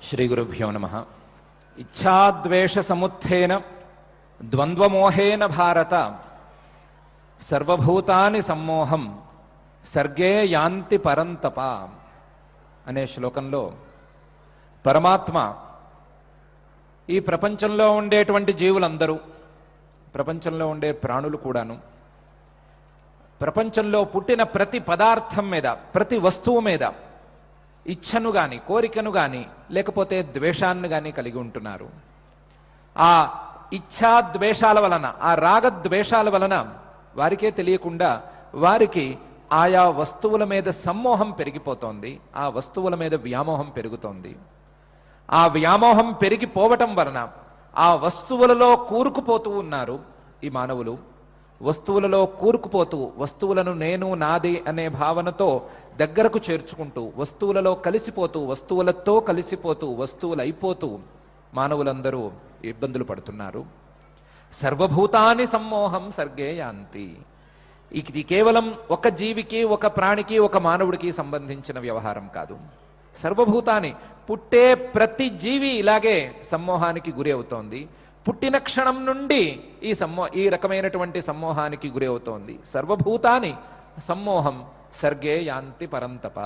శ్రీగురుభ్యో నమః. ఇచ్ఛాద్వేష సముత్థేన ద్వంద్వమోహేన భారత సర్వభూతాని సమ్మోహం సర్గే యాంతి పరంతప అనే శ్లోకంలో పరమాత్మ ఈ ప్రపంచంలో ఉండేటువంటి జీవులందరూ, ప్రపంచంలో ఉండే ప్రాణులు కూడాను, ప్రపంచంలో పుట్టిన ప్రతి పదార్థం మీద, ప్రతి వస్తువు మీద ఇచ్ఛను కానీ, కోరికను కానీ, లేకపోతే ద్వేషాన్ని కానీ కలిగి ఉంటున్నారు. ఆ ఇచ్ఛాద్వేషాల వలన, ఆ రాగద్వేషాల వలన వారికే తెలియకుండా వారికి ఆయా వస్తువుల మీద సమ్మోహం పెరిగిపోతోంది, ఆ వస్తువుల మీద వ్యామోహం పెరుగుతోంది. ఆ వ్యామోహం పెరిగిపోవటం వలన ఆ వస్తువులలో కూరుకుపోతూ ఉన్నారు ఈ మానవులు. వస్తువులలో కూరుకుపోతూ, వస్తువులను నేను నాది అనే భావనతో దగ్గరకు చేర్చుకుంటూ, వస్తువులలో కలిసిపోతూ, వస్తువులతో కలిసిపోతూ, వస్తువులు అయిపోతూ మానవులందరూ ఇబ్బందులు పడుతున్నారు. సర్వభూతాని సమ్మోహం సర్గే యాంతి. ఇది కేవలం ఒక జీవికి, ఒక ప్రాణికి, ఒక మానవుడికి సంబంధించిన వ్యవహారం కాదు. సర్వభూతాన్ని, పుట్టే ప్రతి జీవి ఇలాగే సమ్మోహానికి గురి అవుతోంది. పుట్టిన క్షణం నుండి ఈ రకమైనటువంటి సమ్మోహానికి గురి అవుతోంది. సర్వభూతాని సమ్మోహం సర్గే యాంతి పరంతప.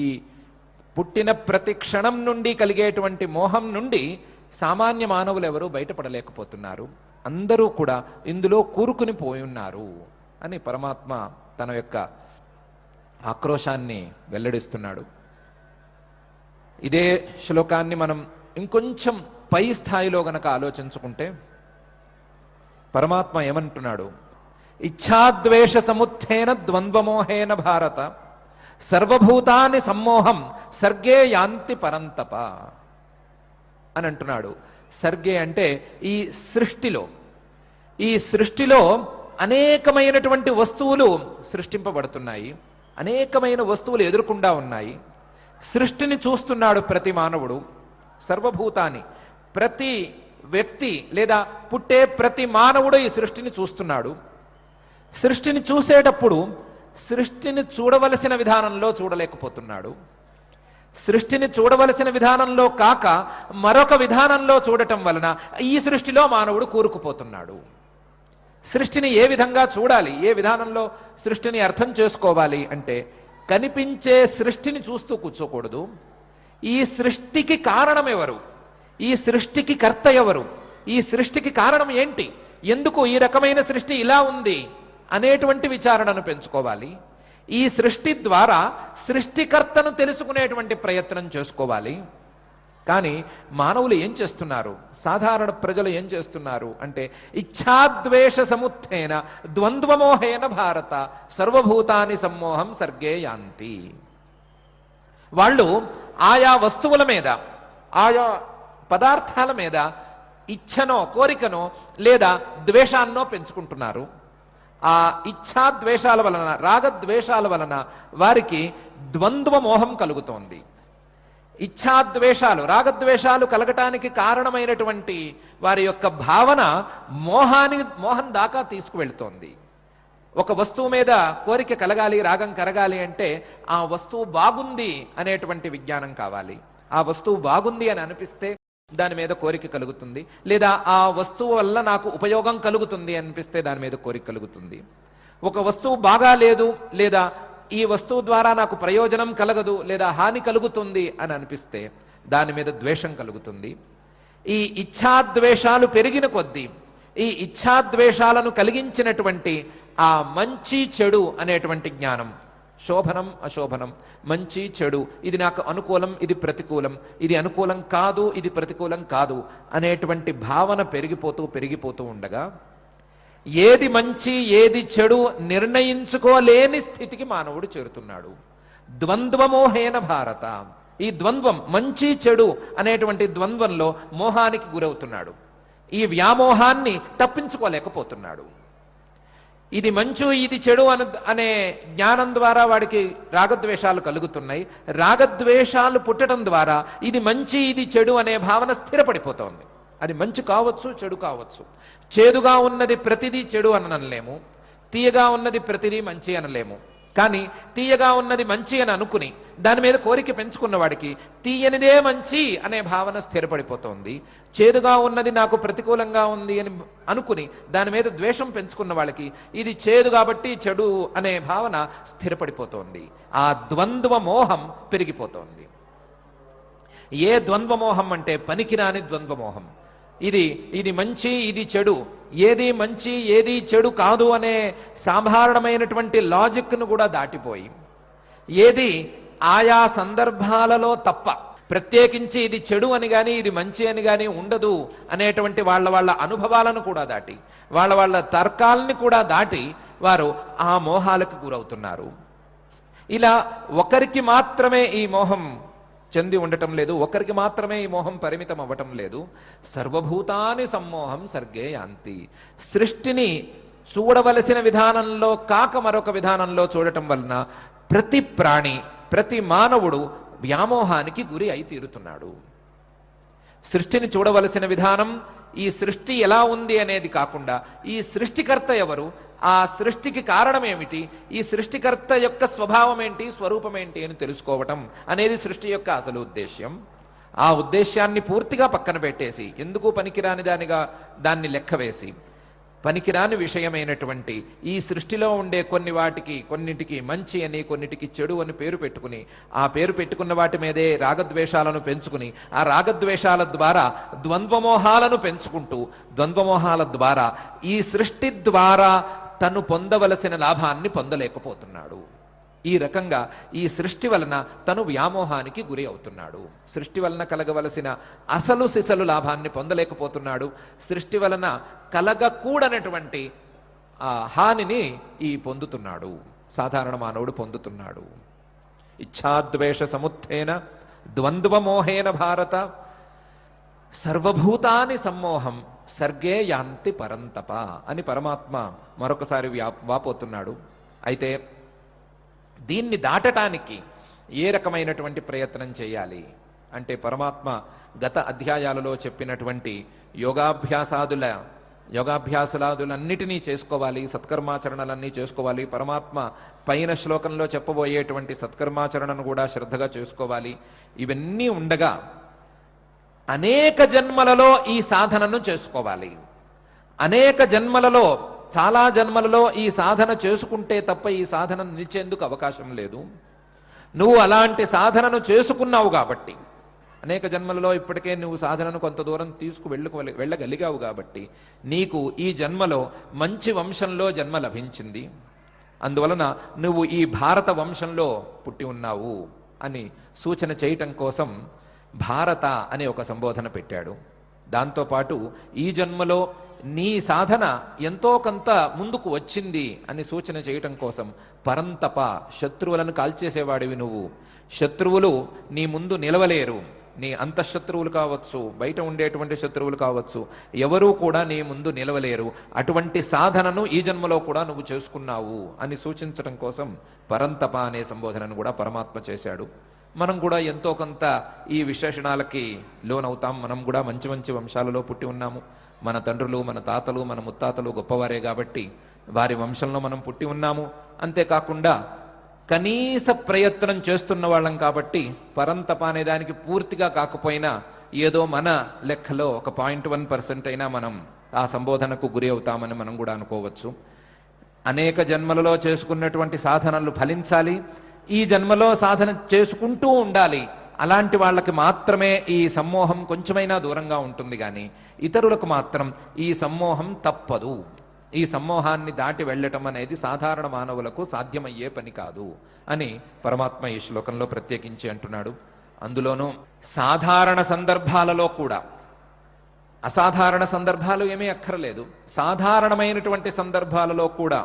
ఈ పుట్టిన ప్రతి క్షణం నుండి కలిగేటువంటి మోహం నుండి సామాన్య మానవులు ఎవరూ బయటపడలేకపోతున్నారు. అందరూ కూడా ఇందులో కూరుకుని పోయి ఉన్నారు అని పరమాత్మ తన యొక్క ఆక్రోశాన్ని వెల్లడిస్తున్నాడు. ఇదే శ్లోకాన్ని మనం ఇంకొంచెం పై స్థాయిలో గనక ఆలోచించుకుంటే పరమాత్మ ఏమంటున్నాడు? ఇచ్ఛాద్వేష సముత్థేన ద్వంద్వమోహేన భారత సర్వభూతాని సమ్మోహం సర్గే యాంతి పరంతప అని అంటున్నాడు. సర్గే అంటే ఈ సృష్టిలో అనేకమైనటువంటి వస్తువులు సృష్టింపబడుతున్నాయి, అనేకమైన వస్తువులు ఎదురుకుండా ఉన్నాయి. సృష్టిని చూస్తున్నాడు ప్రతి మానవుడు. సర్వభూతాన్ని, ప్రతి వ్యక్తి లేదా పుట్టే ప్రతి మానవుడు ఈ సృష్టిని చూస్తున్నాడు. సృష్టిని చూసేటప్పుడు సృష్టిని చూడవలసిన విధానంలో చూడలేకపోతున్నాడు. సృష్టిని చూడవలసిన విధానంలో కాక మరొక విధానంలో చూడటం వలన ఈ సృష్టిలో మానవుడు కూరుకుపోతున్నాడు. సృష్టిని ఏ విధంగా చూడాలి, ఏ విధానంలో సృష్టిని అర్థం చేసుకోవాలి అంటే కనిపించే సృష్టిని చూస్తూ కూర్చోకూడదు. ఈ సృష్టికి కారణం ఎవరు, ఈ సృష్టికి కర్త ఎవరు, ఈ సృష్టికి కారణం ఏంటి, ఎందుకు ఈ రకమైన సృష్టి ఇలా ఉంది అనేటువంటి విచారణను పెంచుకోవాలి. ఈ సృష్టి ద్వారా సృష్టికర్తను తెలుసుకునేటువంటి ప్రయత్నం చేసుకోవాలి. కానీ మానవులు ఏం చేస్తున్నారు, సాధారణ ప్రజలు ఏం చేస్తున్నారు అంటే ఇచ్ఛాద్వేష సముత్థేన ద్వంద్వమోహేన భారత సర్వభూతాని సమ్మోహం సర్గే యాంతి. వాళ్ళు ఆయా వస్తువుల మీద, ఆయా పదార్థాల మీద ఇచ్ఛనో, కోరికనో లేదా ద్వేషాన్నో పెంచుకుంటున్నారు. ఆ ఇచ్ఛాద్వేషాల వలన, రాగద్వేషాల వలన వారికి ద్వంద్వ మోహం కలుగుతోంది. ఇచ్ఛాద్వేషాలు, రాగద్వేషాలు కలగటానికి కారణమైనటువంటి వారి యొక్క భావన మోహం దాకా తీసుకువెళ్తోంది. ఒక వస్తువు మీద కోరిక కలగాలి, రాగం కలగాలి అంటే ఆ వస్తువు బాగుంది అనేటువంటి విజ్ఞానం కావాలి. ఆ వస్తువు బాగుంది అని అనిపిస్తే దాని మీద కోరిక కలుగుతుంది, లేదా ఆ వస్తువు వల్ల నాకు ఉపయోగం కలుగుతుంది అనిపిస్తే దాని మీద కోరిక కలుగుతుంది. ఒక వస్తువు బాగా లేదు, లేదా ఈ వస్తువు ద్వారా నాకు ప్రయోజనం కలగదు లేదా హాని కలుగుతుంది అని అనిపిస్తే దాని మీద ద్వేషం కలుగుతుంది. ఈ ఇచ్ఛాద్వేషాలు పెరిగిన కొద్దీ, ఈ ఇచ్ఛాద్వేషాలను కలిగించినటువంటి ఆ మంచి చెడు అనేటువంటి జ్ఞానం, శోభనం అశోభనం, మంచి చెడు, ఇది నాకు అనుకూలం, ఇది ప్రతికూలం, ఇది అనుకూలం కాదు, ఇది ప్రతికూలం కాదు అనేటువంటి భావన పెరిగిపోతూ ఉండగా ఏది మంచి ఏది చెడు నిర్ణయించుకోలేని స్థితికి మానవుడు చేరుతున్నాడు. ద్వంద్వమోహేన భారత. ఈ ద్వంద్వం, మంచి చెడు అనేటువంటి ద్వంద్వంలో మోహానికి గురవుతున్నాడు. ఈ వ్యామోహాన్ని తప్పించుకోలేకపోతున్నాడు. ఇది మంచు, ఇది చెడు అనే జ్ఞానం ద్వారా వాడికి రాగద్వేషాలు కలుగుతున్నాయి. రాగద్వేషాలు పుట్టడం ద్వారా ఇది మంచి, ఇది చెడు అనే భావన స్థిరపడిపోతోంది. అది మంచి కావచ్చు, చెడు కావచ్చు. చేదుగా ఉన్నది ప్రతిదీ చెడు అనలేము, తీయగా ఉన్నది ప్రతిదీ మంచి అనలేము. కానీ తీయగా ఉన్నది మంచి అని అనుకుని దాని మీద కోరిక పెంచుకున్న వాడికి తీయనిదే మంచి అనే భావన స్థిరపడిపోతుంది. చేదుగా ఉన్నది నాకు ప్రతికూలంగా ఉంది అని అనుకుని దాని మీద ద్వేషం పెంచుకున్న వాళ్ళకి ఇది చేదు కాబట్టి చెడు అనే భావన స్థిరపడిపోతోంది. ఆ ద్వంద్వ మోహం పెరిగిపోతోంది. ఏ ద్వంద్వమోహం అంటే పనికిరాని ద్వంద్వమోహం. ఇది మంచి, ఇది చెడు, ఏది మంచి ఏది చెడు కాదు అనే సాధారణమైనటువంటి లాజిక్ను కూడా దాటిపోయి, ఏది ఆయా సందర్భాలలో తప్ప ప్రత్యేకించి ఇది చెడు అని కానీ ఇది మంచి అని కానీ ఉండదు అనేటువంటి వాళ్ళ అనుభవాలను కూడా దాటి, వాళ్ళ తర్కాలని కూడా దాటి వారు ఆ మోహాలకు గురవుతున్నారు. ఇలా ఒకరికి మాత్రమే ఈ మోహం చెంది ఉండటం లేదు, ఒకరికి మాత్రమే ఈ మోహం పరిమితం అవ్వటం లేదు. సర్వభూతాని సమ్మోహం సర్గే యాంతి. సృష్టిని చూడవలసిన విధానంలో కాక మరొక విధానంలో చూడటం వలన ప్రతి ప్రాణి, ప్రతి మానవుడు వ్యామోహానికి గురి అయి తీరుతున్నాడు. సృష్టిని చూడవలసిన విధానం, ఈ సృష్టి ఎలా ఉంది అనేది కాకుండా ఈ సృష్టికర్త ఎవరు, ఆ సృష్టికి కారణం ఏమిటి, ఈ సృష్టికర్త యొక్క స్వభావం ఏంటి, స్వరూపం ఏంటి అని తెలుసుకోవటం అనేది సృష్టి యొక్క అసలు ఉద్దేశ్యం. ఆ ఉద్దేశాన్ని పూర్తిగా పక్కన పెట్టేసి, ఎందుకు పనికిరాని దాన్ని లెక్కవేసి, పనికిరాని విషయమైనటువంటి ఈ సృష్టిలో ఉండే కొన్నిటికి మంచి అని, కొన్నిటికి చెడు అని పేరు పెట్టుకుని, ఆ పేరు పెట్టుకున్న వాటి మీదే రాగద్వేషాలను పెంచుకుని, ఆ రాగద్వేషాల ద్వారా ద్వంద్వమోహాలను పెంచుకుంటూ, ద్వంద్వమోహాల ద్వారా ఈ సృష్టి ద్వారా తను పొందవలసిన లాభాన్ని పొందలేకపోతున్నాడు. ఈ రకంగా ఈ సృష్టి వలన తను వ్యామోహానికి గురి అవుతున్నాడు. సృష్టి వలన కలగవలసిన అసలు సిసలు లాభాన్ని పొందలేకపోతున్నాడు. సృష్టి వలన కలగకూడనటువంటి హానిని పొందుతున్నాడు, సాధారణ మానవుడు పొందుతున్నాడు. ఇచ్ఛాద్వేష సముత్థేన ద్వంద్వమోహేన భారత సర్వభూతాని సమ్మోహం సర్గే యాంతి పరంతప అని పరమాత్మ మరొకసారి వాపోతున్నాడు. అయితే దీన్ని దాటటానికి ఏ రకమైనటువంటి ప్రయత్నం చేయాలి అంటే, పరమాత్మ గత అధ్యాయాలలో చెప్పినటువంటి యోగాభ్యాసాదులన్నిటినీ చేసుకోవాలి, సత్కర్మాచరణలన్నీ చేసుకోవాలి. పరమాత్మ పైన శ్లోకంలో చెప్పబోయేటువంటి సత్కర్మాచరణను కూడా శ్రద్ధగా చేసుకోవాలి. ఇవన్నీ ఉండగా అనేక జన్మలలో ఈ సాధనను చేసుకోవాలి. అనేక జన్మలలో, చాలా జన్మలలో ఈ సాధన చేసుకుంటే తప్ప ఈ సాధన నిలిచేందుకు అవకాశం లేదు. నువ్వు అలాంటి సాధనను చేసుకున్నావు కాబట్టి, అనేక జన్మలలో ఇప్పటికే నువ్వు సాధనను కొంత దూరం వెళ్ళగలిగావు కాబట్టి నీకు ఈ జన్మలో మంచి వంశంలో జన్మ లభించింది. అందువలన నువ్వు ఈ భారత వంశంలో పుట్టి ఉన్నావు అని సూచన చేయటం కోసం భారత అనే ఒక సంబోధన పెట్టాడు. దాంతోపాటు ఈ జన్మలో నీ సాధన ఎంతో కొంత ముందుకు వచ్చింది అని సూచన చేయటం కోసం పరంతప, శత్రువులను కాల్చేసేవాడివి నువ్వు. శత్రువులు నీ ముందు నిలవలేరు. నీ అంతఃశత్రువులు కావచ్చు, బయట ఉండేటువంటి శత్రువులు కావచ్చు, ఎవరూ కూడా నీ ముందు నిలవలేరు. అటువంటి సాధనను ఈ జన్మలో కూడా నువ్వు చేసుకున్నావు అని సూచించడం కోసం పరంతప అనే సంబోధనను కూడా పరమాత్మ చేశాడు. మనం కూడా ఎంతో కొంత ఈ విశేషణాలకి లోనవుతాం. మనం కూడా మంచి మంచి వంశాలలో పుట్టి ఉన్నాము. మన తండ్రులు, మన తాతలు, మన ముత్తాతలు గొప్పవారే కాబట్టి వారి వంశంలో మనం పుట్టి ఉన్నాము. అంతేకాకుండా కనీస ప్రయత్నం చేస్తున్న వాళ్ళం కాబట్టి పరంతప అనే దానికి పూర్తిగా కాకపోయినా ఏదో మన లెక్కలో ఒక 0.1% అయినా మనం ఆ సంబోధనకు గురి అవుతామని మనం కూడా అనుకోవచ్చు. అనేక జన్మలలో చేసుకున్నటువంటి సాధనలు ఫలించాలి, ఈ జన్మలో సాధన చేసుకుంటూ ఉండాలి. అలాంటి వాళ్ళకి మాత్రమే ఈ సమ్మోహం కొంచెమైనా దూరంగా ఉంటుంది, కానీ ఇతరులకు మాత్రం ఈ సమ్మోహం తప్పదు. ఈ సమ్మోహాన్ని దాటి వెళ్ళటం అనేది సాధారణ మానవులకు సాధ్యమయ్యే పని కాదు అని పరమాత్మ ఈ శ్లోకంలో ప్రత్యేకించి అంటున్నాడు. అందులోనూ సాధారణ సందర్భాలలో కూడా, అసాధారణ సందర్భాలు ఏమీ అక్కర్లేదు, సాధారణమైనటువంటి సందర్భాలలో కూడా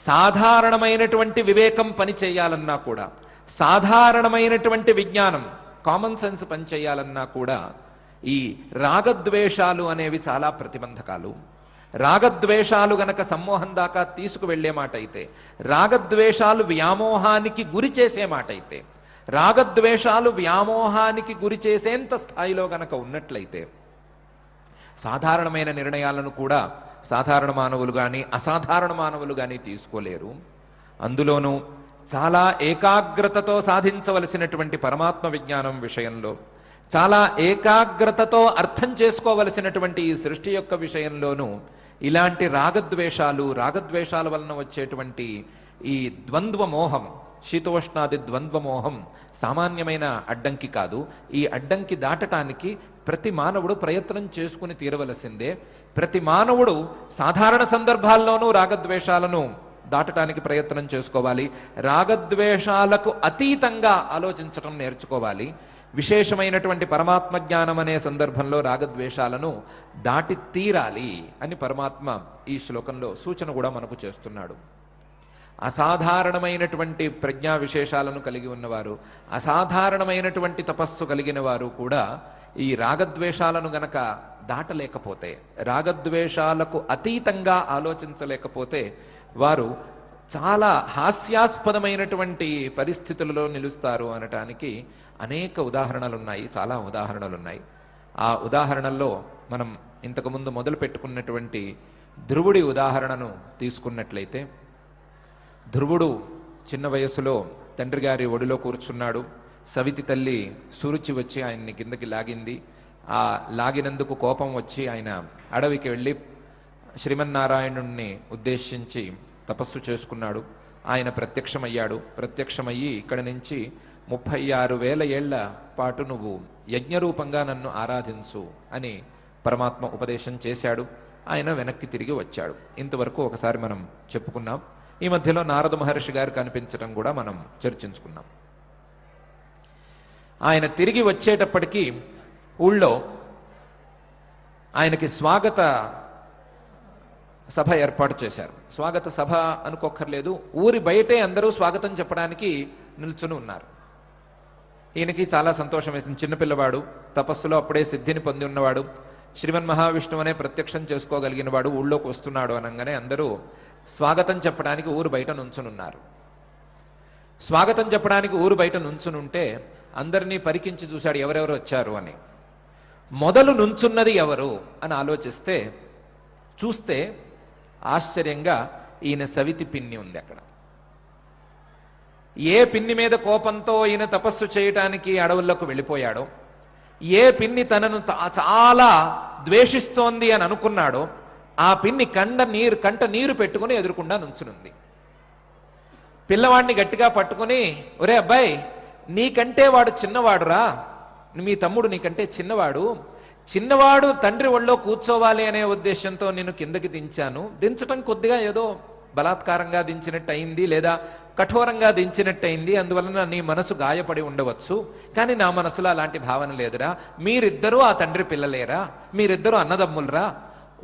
సాధారణమైనటువంటి వివేకం పని చేయాలన్నా కూడా, సాధారణమైనటువంటి విజ్ఞానం, కామన్ సెన్స్ పనిచేయాలన్నా కూడా ఈ రాగద్వేషాలు అనేవి చాలా ప్రతిబంధకాలు. రాగద్వేషాలు గనక సమ్మోహం దాకా తీసుకువెళ్లే మాట అయితే, రాగద్వేషాలు వ్యామోహానికి గురి చేసే మాట అయితే, రాగద్వేషాలు వ్యామోహానికి గురి చేసేంత స్థాయిలో గనక ఉన్నట్లయితే సాధారణమైన నిర్ణయాలను కూడా సాధారణ మానవులు కానీ అసాధారణ మానవులు కానీ తీసుకోలేరు. అందులోనూ చాలా ఏకాగ్రతతో సాధించవలసినటువంటి పరమాత్మ విజ్ఞానం విషయంలో, చాలా ఏకాగ్రతతో అర్థం చేసుకోవలసినటువంటి ఈ సృష్టి యొక్క విషయంలోనూ ఇలాంటి రాగద్వేషాల వలన వచ్చేటువంటి ఈ ద్వంద్వ మోహం, శీతోష్ణాది ద్వంద్వ మోహం సామాన్యమైన అడ్డంకి కాదు. ఈ అడ్డంకి దాటటానికి ప్రతి మానవుడు ప్రయత్నం చేసుకుని తీరవలసిందే. ప్రతి మానవుడు సాధారణ సందర్భాల్లోనూ రాగద్వేషాలను దాటడానికి ప్రయత్నం చేసుకోవాలి. రాగద్వేషాలకు అతీతంగా ఆలోచించటం నేర్చుకోవాలి. విశేషమైనటువంటి పరమాత్మ జ్ఞానం అనే సందర్భంలో రాగద్వేషాలను దాటి తీరాలి అని పరమాత్మ ఈ శ్లోకంలో సూచన కూడా మనకు చేస్తున్నాడు. అసాధారణమైనటువంటి ప్రజ్ఞా విశేషాలను కలిగి ఉన్నవారు, అసాధారణమైనటువంటి తపస్సు కలిగిన వారు కూడా ఈ రాగద్వేషాలను గనక దాటలేకపోతే, రాగద్వేషాలకు అతీతంగా ఆలోచించలేకపోతే వారు చాలా హాస్యాస్పదమైనటువంటి పరిస్థితులలో నిలుస్తారు అనటానికి అనేక ఉదాహరణలున్నాయి, చాలా ఉదాహరణలున్నాయి. ఆ ఉదాహరణల్లో మనం ఇంతకుముందు మొదలు పెట్టుకున్నటువంటి ధ్రువుడి ఉదాహరణను తీసుకున్నట్లయితే, ధ్రువుడు చిన్న వయసులో తండ్రి గారి ఒడిలో కూర్చున్నాడు. సవితి తల్లి సురుచి వచ్చి ఆయన్ని కిందకి లాగింది. ఆ లాగినందుకు కోపం వచ్చి ఆయన అడవికి వెళ్ళి శ్రీమన్నారాయణుణ్ణి ఉద్దేశించి తపస్సు చేసుకున్నాడు. ఆయన ప్రత్యక్షమయ్యాడు. ప్రత్యక్షమయ్యి ఇక్కడి నుంచి 36,000 ఏళ్ల పాటు నువ్వు యజ్ఞరూపంగా నన్ను ఆరాధించు అని పరమాత్మ ఉపదేశం చేశాడు. ఆయన వెనక్కి తిరిగి వచ్చాడు. ఇంతవరకు ఒకసారి మనం చెప్పుకున్నాం. ఈ మధ్యలో నారద మహర్షి గారు కనిపించడం కూడా మనం చర్చించుకున్నాం. ఆయన తిరిగి వచ్చేటప్పటికీ ఊళ్ళో ఆయనకి స్వాగత సభ ఏర్పాటు చేశారు. స్వాగత సభ అనుకోక్కర్లేదు, ఊరి బయటే అందరూ స్వాగతం చెప్పడానికి నిల్చుని ఉన్నారు. ఈయనకి చాలా సంతోషం వేసింది. చిన్నపిల్లవాడు, తపస్సులో అప్పుడే సిద్ధిని పొంది ఉన్నవాడు, శ్రీమన్ మహావిష్ణువు అనే ప్రత్యక్షం చేసుకోగలిగిన వాడు ఊళ్ళోకి వస్తున్నాడు అనగానే అందరూ స్వాగతం చెప్పడానికి ఊరు బయట నుంచునున్నారు. స్వాగతం చెప్పడానికి ఊరు బయట నుంచునుంటే అందరినీ పరికించి చూశాడు ఎవరెవరు వచ్చారు అని. మొదలు నుంచున్నది ఎవరు అని ఆలోచిస్తే చూస్తే ఆశ్చర్యంగా ఈయన సవితి పిన్ని ఉంది అక్కడ. ఏ పిన్ని మీద కోపంతో ఈయన తపస్సు చేయటానికి అడవుల్లోకి వెళ్ళిపోయాడో, ఏ పిన్ని తనను చాలా ద్వేషిస్తోంది అని అనుకున్నాడో, ఆ పిన్ని కంట నీరు పెట్టుకుని ఎదురుకుండా నుంచునుంది. పిల్లవాడిని గట్టిగా పట్టుకుని, ఒరే అబ్బాయి, నీకంటే వాడు చిన్నవాడురా, మీ తమ్ముడు నీకంటే చిన్నవాడు తండ్రి ఒళ్ళో కూర్చోవాలి అనే ఉద్దేశంతో నేను కిందకి దించాను. దించటం కొద్దిగా ఏదో బలాత్కారంగా దించినట్టు అయింది, లేదా కఠోరంగా దించినట్టు అయింది, అందువలన నీ మనసు గాయపడి ఉండవచ్చు. కానీ నా మనసులో అలాంటి భావన లేదురా. మీరిద్దరూ ఆ తండ్రి పిల్లలేరా, మీరిద్దరూ అన్నదమ్ములరా,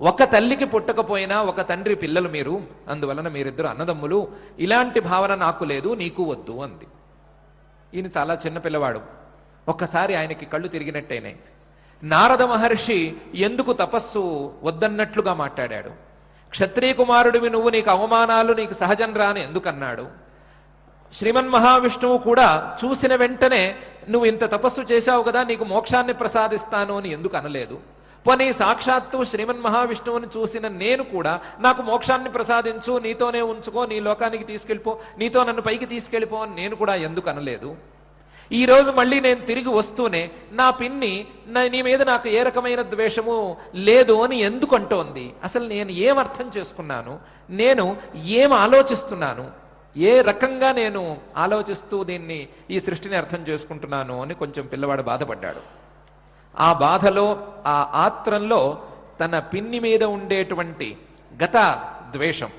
ఒక తల్లికి పుట్టకపోయినా ఒక తండ్రి పిల్లలు మీరు, అందువలన మీరిద్దరు అన్నదమ్ములు. ఇలాంటి భావన నాకు లేదు, నీకు వద్దు అంది. ఈయన చాలా చిన్న పిల్లవాడు. ఒక్కసారి ఆయనకి కళ్ళు తిరిగినట్టయినాయి. నారద మహర్షి ఎందుకు తపస్సు వద్దన్నట్లుగా మాట్లాడాడు? క్షత్రియ కుమారుడివి నువ్వు, నీకు అవమానాలు నీకు సహజం రాని ఎందుకన్నాడు? శ్రీమన్ మహావిష్ణువు కూడా చూసిన వెంటనే నువ్వు ఇంత తపస్సు చేశావు కదా, నీకు మోక్షాన్ని ప్రసాదిస్తాను అని ఎందుకు అనలేదు? పోనీ సాక్షాత్తు శ్రీమన్ మహావిష్ణువుని చూసిన నేను కూడా నాకు మోక్షాన్ని ప్రసాదించు, నీతోనే ఉంచుకో, నీ లోకానికి తీసుకెళ్ళిపో, నీతో నన్ను పైకి తీసుకెళ్ళిపో అని నేను కూడా ఎందుకు అనలేదు? ఈరోజు మళ్ళీ నేను తిరిగి వస్తూనే నా పిన్ని నీ మీద నాకు ఏ రకమైన ద్వేషము లేదు అని ఎందుకు అంటోంది? అసలు నేను ఏం అర్థం చేసుకున్నాను, నేను ఏం ఆలోచిస్తున్నాను, ఏ రకంగా నేను ఆలోచిస్తూ దీన్ని ఈ సృష్టిని అర్థం చేసుకుంటున్నాను అని కొంచెం పిల్లవాడు బాధపడ్డాడు. ఆ బాధలో, ఆ ఆత్రంలో తన పిన్ని మీద ఉండేటువంటి గత ద్వేషం,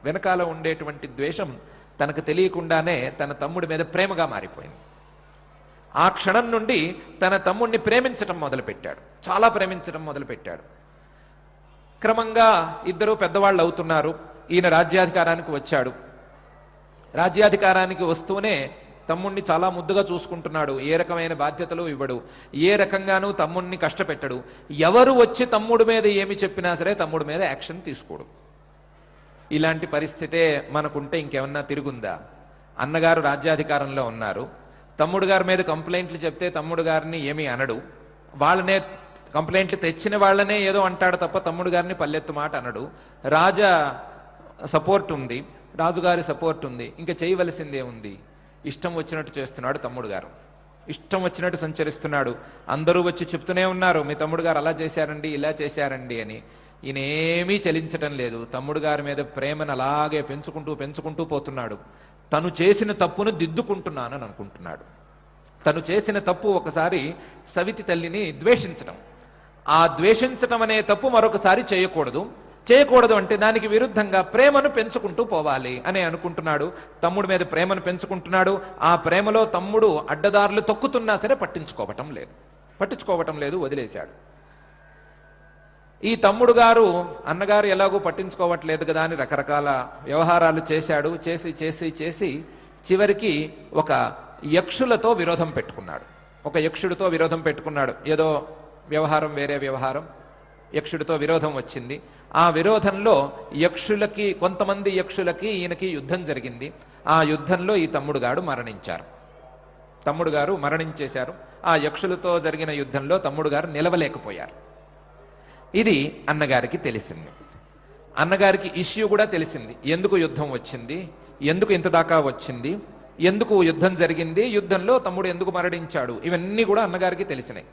వెనకాల ఉండేటువంటి ద్వేషం తనకు తెలియకుండానే తన తమ్ముడి మీద ప్రేమగా మారిపోయింది. ఆ క్షణం నుండి తన తమ్ముడిని ప్రేమించటం మొదలుపెట్టాడు, చాలా ప్రేమించడం మొదలుపెట్టాడు. క్రమంగా ఇద్దరు పెద్దవాళ్ళు అవుతున్నారు. ఈయన రాజ్యాధికారానికి వచ్చాడు. రాజ్యాధికారానికి వస్తూనే తమ్ముణ్ణి చాలా ముద్దుగా చూసుకుంటున్నాడు. ఏ రకమైన బాధ్యతలు ఇవ్వడు, ఏ రకంగానూ తమ్ముణ్ణి కష్టపెట్టడు. ఎవరు వచ్చి తమ్ముడి మీద ఏమి చెప్పినా సరే తమ్ముడి మీద యాక్షన్ తీసుకోడు. ఇలాంటి పరిస్థితే మనకుంటే ఇంకేమన్నా తిరుగుందా? అన్నగారు రాజ్యాధికారంలో ఉన్నారు, తమ్ముడు గారి మీద కంప్లైంట్లు చెప్తే తమ్ముడు గారిని ఏమీ అనడు, వాళ్ళనే కంప్లైంట్లు తెచ్చిన వాళ్ళనే ఏదో అంటాడు తప్ప తమ్ముడు గారిని పల్లెత్తు మాట అనడు. రాజా సపోర్ట్ ఉంది, రాజుగారి సపోర్ట్ ఉంది, ఇంకా చేయవలసిందే ఉంది. ఇష్టం వచ్చినట్టు చేస్తున్నాడు తమ్ముడు గారు, ఇష్టం వచ్చినట్టు సంచరిస్తున్నాడు. అందరూ వచ్చి చెప్తూనే ఉన్నారు, మీ తమ్ముడు గారు అలా చేశారండి, ఇలా చేశారండి అని. ఈయనేమీ చలించటం లేదు. తమ్ముడు గారి మీద ప్రేమను అలాగే పెంచుకుంటూ పెంచుకుంటూ పోతున్నాడు. తను చేసిన తప్పును దిద్దుకుంటున్నానని అనుకుంటున్నాడు. తను చేసిన తప్పు ఒకసారి సవితి తల్లిని ద్వేషించటం. ఆ ద్వేషించటం అనే తప్పు మరొకసారి చేయకూడదు. చేయకూడదు అంటే దానికి విరుద్ధంగా ప్రేమను పెంచుకుంటూ పోవాలి అని అనుకుంటున్నాడు. తమ్ముడి మీద ప్రేమను పెంచుకుంటున్నాడు. ఆ ప్రేమలో తమ్ముడు అడ్డదారులు తొక్కుతున్నా సరే పట్టించుకోవటం లేదు, వదిలేశాడు. ఈ తమ్ముడు గారు అన్నగారు ఎలాగూ పట్టించుకోవట్లేదు కదా అని రకరకాల వ్యవహారాలు చేశాడు. చేసి చివరికి ఒక యక్షులతో విరోధం పెట్టుకున్నాడు. ఒక యక్షుడితో విరోధం పెట్టుకున్నాడు. ఏదో వ్యవహారం, వేరే వ్యవహారం, యక్షుడితో విరోధం వచ్చింది. ఆ విరోధంలో కొంతమంది యక్షులకి ఈయనకి యుద్ధం జరిగింది. ఆ యుద్ధంలో ఈ తమ్ముడు గారు మరణించేశారు. ఆ యక్షులతో జరిగిన యుద్ధంలో తమ్ముడు గారు నిలవలేకపోయారు. ఇది అన్నగారికి తెలిసింది. అన్నగారికి ఇష్యూ కూడా తెలిసింది. ఎందుకు యుద్ధం వచ్చింది, ఎందుకు ఇంత దాకా వచ్చింది, ఎందుకు యుద్ధం జరిగింది, యుద్ధంలో తమ్ముడు ఎందుకు మరణించాడు, ఇవన్నీ కూడా అన్నగారికి తెలిసినాయి.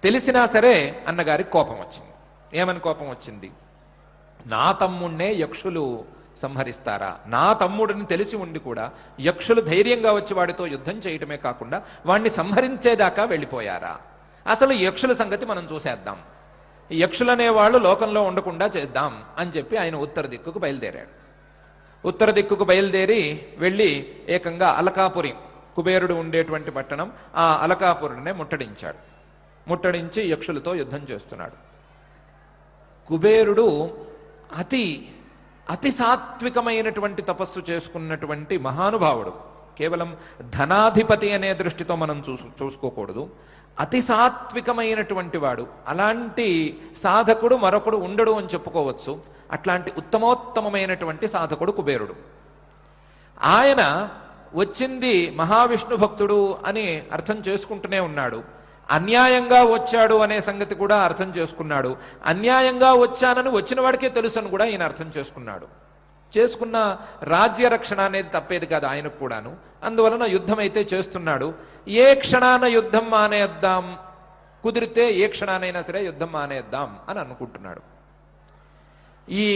తెలిసినా సరే అన్నగారికి కోపం వచ్చింది. ఏమని కోపం వచ్చింది? నా తమ్ముణ్ణే యక్షులు సంహరిస్తారా? నా తమ్ముడిని తెలిసి ఉండి కూడా యక్షులు ధైర్యంగా వచ్చి వాడితో యుద్ధం చేయటమే కాకుండా వాడిని సంహరించేదాకా వెళ్ళిపోయారా? అసలు యక్షుల సంగతి మనం చూసేద్దాం, యక్షులనే వాళ్ళు లోకంలో ఉండకుండా చేద్దాం అని చెప్పి ఆయన ఉత్తర దిక్కుకు బయలుదేరాడు. ఉత్తర దిక్కుకు బయలుదేరి వెళ్ళి ఏకంగా అలకాపురి, కుబేరుడు ఉండేటువంటి పట్టణం, ఆ అలకాపురినే ముట్టడించి యక్షులతో యుద్ధం చేస్తున్నాడు. కుబేరుడు అతి సాత్వికమైనటువంటి తపస్సు చేసుకున్నటువంటి మహానుభావుడు. కేవలం ధనాధిపతి అనే దృష్టితో మనం చూసుకోకూడదు. అతి సాత్వికమైనటువంటి వాడు. అలాంటి సాధకుడు మరొకడు ఉండడు అని చెప్పుకోవచ్చు. అట్లాంటి ఉత్తమోత్తమైనటువంటి సాధకుడు కుబేరుడు. ఆయన వచ్చింది మహావిష్ణు భక్తుడు అని అర్థం చేసుకుంటూనే ఉన్నాడు. అన్యాయంగా వచ్చాడు అనే సంగతి కూడా అర్థం చేసుకున్నాడు. అన్యాయంగా వచ్చానని వచ్చిన వాడికే తెలుసు అని కూడా ఈయన అర్థం చేసుకున్న రాజ్య రక్షణ అనేది తప్పేది కాదు ఆయనకు కూడాను. అందువలన యుద్ధం అయితే చేస్తున్నాడు. ఏ క్షణాన యుద్ధం మానేద్దాం, కుదిరితే ఏ క్షణానైనా సరే యుద్ధం మానేద్దాం అని అనుకుంటున్నాడు. ఈ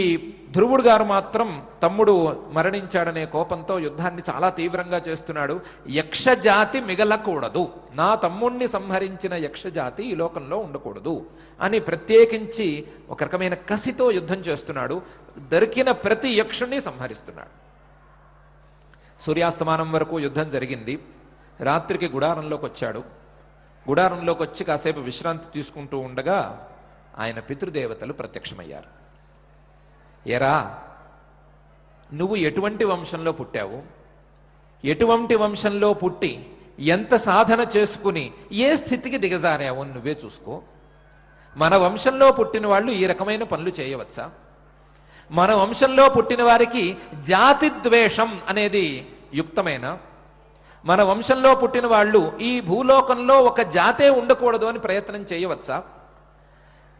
ధ్రువుడు గారు మాత్రం తమ్ముడు మరణించాడనే కోపంతో యుద్ధాన్ని చాలా తీవ్రంగా చేస్తున్నాడు. యక్షజాతి మిగలకూడదు, నా తమ్ముణ్ణి సంహరించిన యక్షజాతి ఈ లోకంలో ఉండకూడదు అని ప్రత్యేకించి ఒక రకమైన కసితో యుద్ధం చేస్తున్నాడు. దొరికిన ప్రతి యక్షుణ్ణి సంహరిస్తున్నాడు. సూర్యాస్తమానం వరకు యుద్ధం జరిగింది. రాత్రికి గుడారంలోకి వచ్చాడు. గుడారంలోకి వచ్చి కాసేపు విశ్రాంతి తీసుకుంటూ ఉండగా ఆయన పితృదేవతలు ప్రత్యక్షమయ్యారు. ఎరా, నువ్వు ఎటువంటి వంశంలో పుట్టావు, ఎటువంటి వంశంలో పుట్టి ఎంత సాధన చేసుకుని ఏ స్థితికి దిగజారావు నువ్వే చూసుకో. మన వంశంలో పుట్టిన వాళ్ళు ఈ రకమైన పనులు చేయవచ్చా? మన వంశంలో పుట్టిన వారికి జాతి ద్వేషం అనేది యుక్తమైన, మన వంశంలో పుట్టిన వాళ్ళు ఈ భూలోకంలో ఒక జాతే ఉండకూడదు అని ప్రయత్నం చేయవచ్చా?